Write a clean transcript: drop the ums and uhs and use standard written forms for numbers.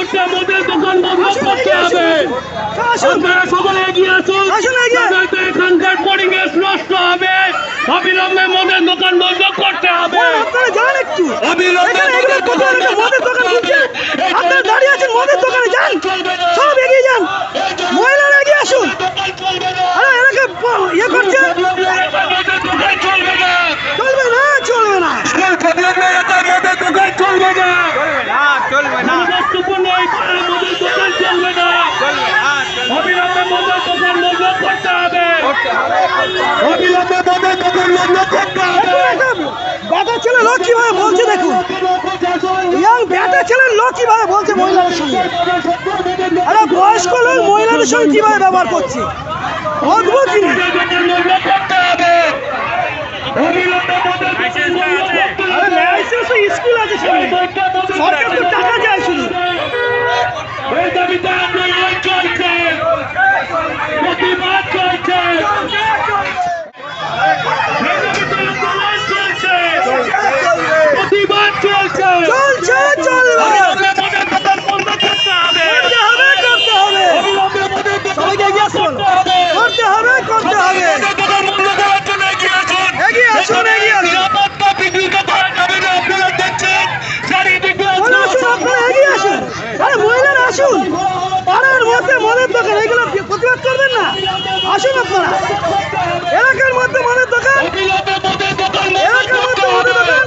মুহূর্তে মদের দোকান বন্ধ করতে হবে। আপনারা সকলে এগিয়ে আসুন, নয়তো এখানকার পরিবেশ নষ্ট হবে। অবিলম্বে মদের দোকান বন্ধ করতে হবে। আপনারা যান একটু, এখানে এগুলো কোথাও একটা মদের দোকান খুলছে, আপনারা দাঁড়িয়ে আছেন মদের দোকানে, যান সব এগিয়ে যান, মহিলারা এগিয়ে আসুন। আরে এলাকা ইয়ে করছে, চলবে না, চলবে না, চলবে না, চলবে না, গুরুত্বপূর্ণ এই মদের দোকান চলবে না, অবিলম্বে মদের দোকান বন্ধ করতে হবে, অবিলম্বে মদের দোকান বন্ধ করতে হবে। ব্যাটা ছেলে লোক কিভাবে বলছে দেখুন, ইয়াং ব্যাটা ছেলের লোক কিভাবে বলছে মহিলাদের সঙ্গে, আরে বয়স্ক লোক মহিলাদের সঙ্গে কিভাবে ব্যবহার করছে, অদ্ভুত জিনিস। আরে লাইসেন্স স্কুল আছে, সরকার তো টাকা যায় শুধু। মদের দোকান এগুলো প্রতিবাদ করবেন না, আসুন আপনারা এলাকার মধ্যে মদের দোকান, এলাকার মধ্যে মদের দোকান